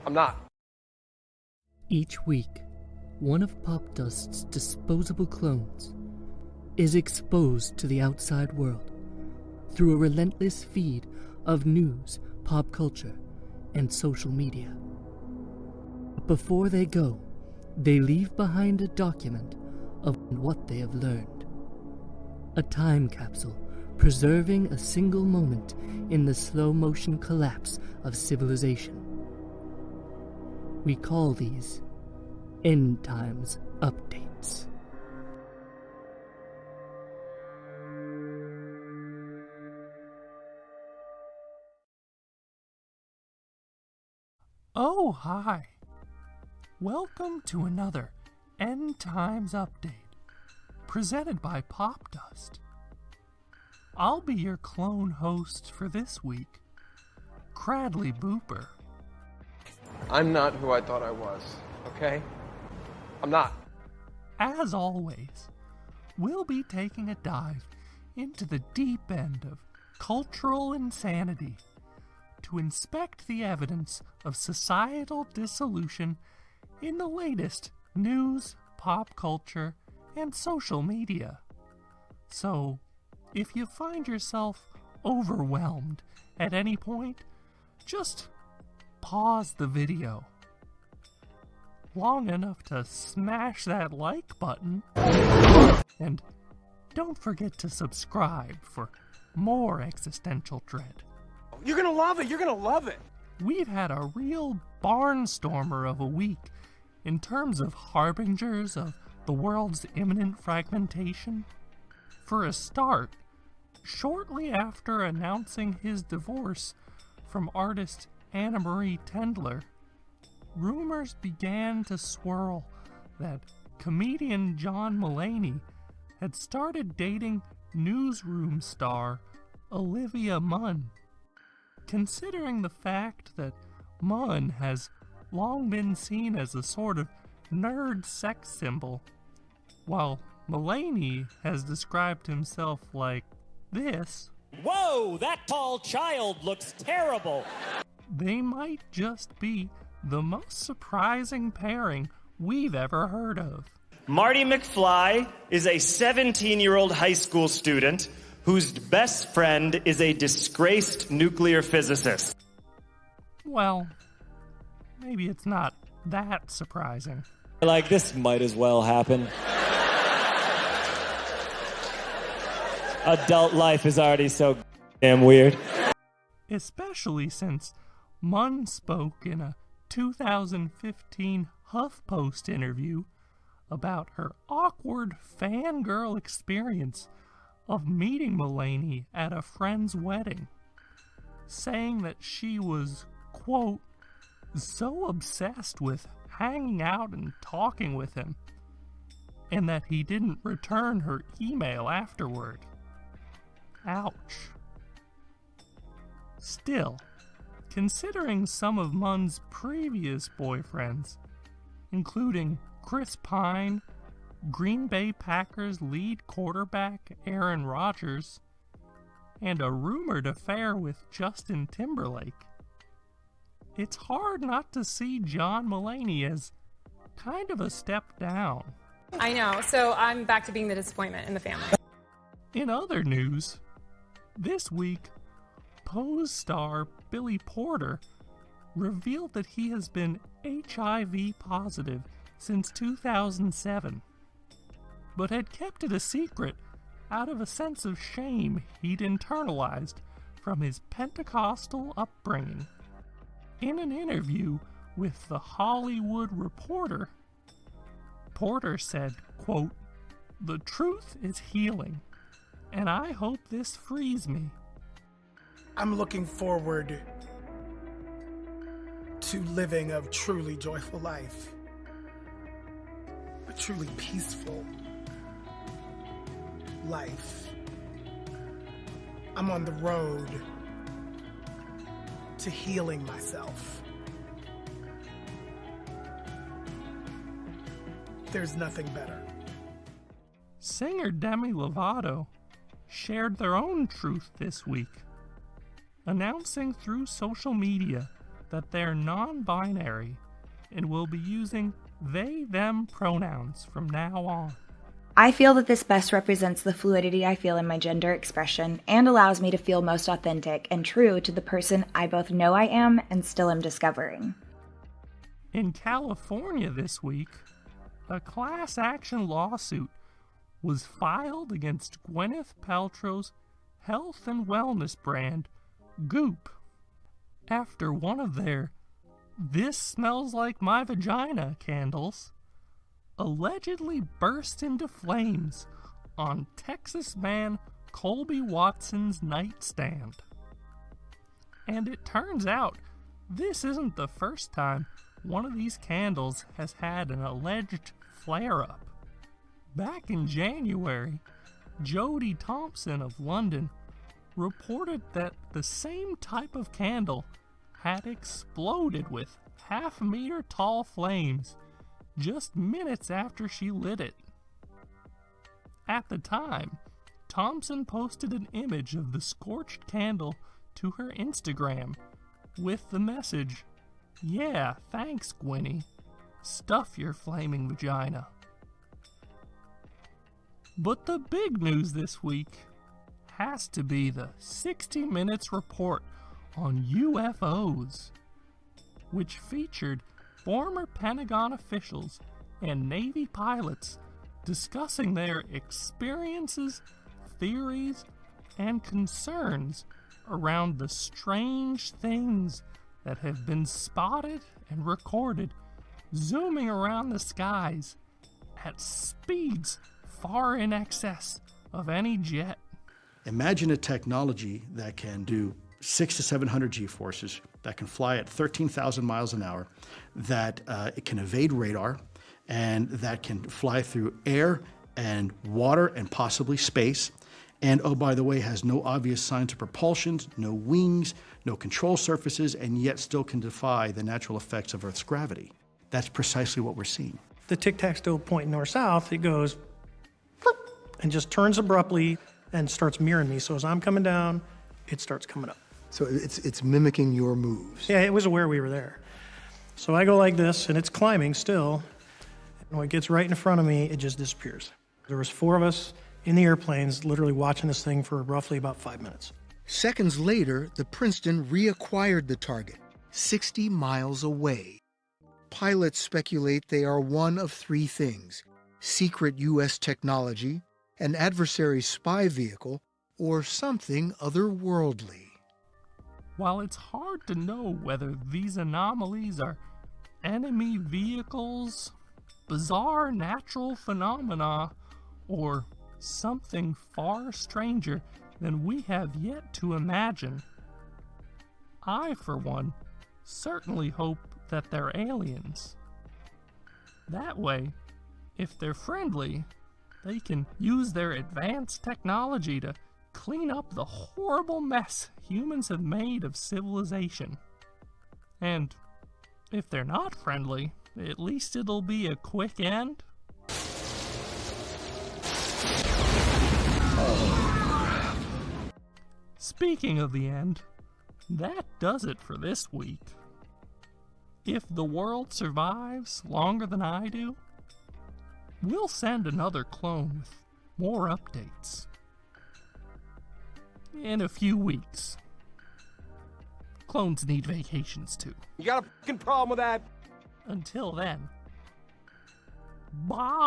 I'm not. Each week, one of Popdust's disposable clones is exposed to the outside world through a relentless feed of news, pop culture, and social media. But before they go, they leave behind a document of what they have learned. A time capsule preserving a single moment in the slow-motion collapse of civilization. We call these End Times Updates. Oh, hi. Welcome to another End Times Update, presented by Popdust. I'll be your clone host for this week, Cradley Booper. I'm not who I thought I was, okay? I'm not. As always, we'll be taking a dive into the deep end of cultural insanity to inspect the evidence of societal dissolution in the latest news, pop culture, and social media. So, if you find yourself overwhelmed at any point, just pause the video long enough to smash that like button, and don't forget to subscribe for more existential dread. You're gonna love it. You're gonna love it. We've had a real barnstormer of a week in terms of harbingers of the world's imminent fragmentation. For a start, shortly after announcing his divorce from artist Anna Marie Tendler, rumors began to swirl that comedian John Mulaney had started dating newsroom star Olivia Munn. Considering the fact that Munn has long been seen as a sort of nerd sex symbol, while Mulaney has described himself like this, "Whoa, that tall child looks terrible." They might just be the most surprising pairing we've ever heard of. Marty McFly is a 17-year-old high school student whose best friend is a disgraced nuclear physicist. Well, maybe it's not that surprising. Like, this might as well happen. Adult life is already so damn weird. Especially since Munn spoke in a 2015 HuffPost interview about her awkward fangirl experience of meeting Mulaney at a friend's wedding, saying that she was, quote, so obsessed with hanging out and talking with him, and that he didn't return her email afterward. Ouch. Still, considering some of Munn's previous boyfriends, including Chris Pine, Green Bay Packers lead quarterback Aaron Rodgers, and a rumored affair with Justin Timberlake, it's hard not to see John Mulaney as kind of a step down. I know, so I'm back to being the disappointment in the family. In other news, this week, Pose star Billy Porter revealed that he has been HIV positive since 2007, but had kept it a secret out of a sense of shame he'd internalized from his Pentecostal upbringing. In an interview with The Hollywood Reporter, Porter said, quote, "The truth is healing, and I hope this frees me." I'm looking forward to living a truly joyful life, a truly peaceful life. I'm on the road to healing myself. There's nothing better. Singer Demi Lovato shared their own truth this week, announcing through social media that they're non-binary and will be using they-them pronouns from now on. I feel that this best represents the fluidity I feel in my gender expression and allows me to feel most authentic and true to the person I both know I am and still am discovering. In California this week, a class action lawsuit was filed against Gwyneth Paltrow's health and wellness brand, Goop, after one of their "This Smells Like My Vagina" candles allegedly burst into flames on Texas man Colby Watson's nightstand. And it turns out this isn't the first time one of these candles has had an alleged flare-up. Back in January, Jodie Thompson of London reported that the same type of candle had exploded with half-meter tall flames just minutes after she lit it. At the time, Thompson posted an image of the scorched candle to her Instagram with the message, "Yeah, thanks, Gwynny. Stuff your flaming vagina." But the big news this week has to be the 60 Minutes report on UFOs, which featured former Pentagon officials and Navy pilots discussing their experiences, theories, and concerns around the strange things that have been spotted and recorded zooming around the skies at speeds far in excess of any jet. Imagine a technology that can do 600 to 700 G-forces, that can fly at 13,000 miles an hour, that it can evade radar, and that can fly through air and water and possibly space. And oh, by the way, has no obvious signs of propulsion, no wings, no control surfaces, and yet still can defy the natural effects of Earth's gravity. That's precisely what we're seeing. The tic-tac-toe pointing north-south, it goes and just turns abruptly and starts mirroring me. So as I'm coming down, it starts coming up. So it's mimicking your moves. Yeah, it was aware we were there. So I go like this, and it's climbing still. And when it gets right in front of me, it just disappears. There was 4 of us in the airplanes literally watching this thing for roughly about 5 minutes. Seconds later, the Princeton reacquired the target, 60 miles away. Pilots speculate they are one of 3 things: secret U.S. technology, an adversary spy vehicle, or something otherworldly. While it's hard to know whether these anomalies are enemy vehicles, bizarre natural phenomena, or something far stranger than we have yet to imagine, I, for one, certainly hope that they're aliens. That way, if they're friendly, they can use their advanced technology to clean up the horrible mess humans have made of civilization. And if they're not friendly, at least it'll be a quick end. Speaking of the end, that does it for this week. If the world survives longer than I do, we'll send another clone with more updates. In a few weeks. Clones need vacations too. You got a fucking problem with that? Until then, bye.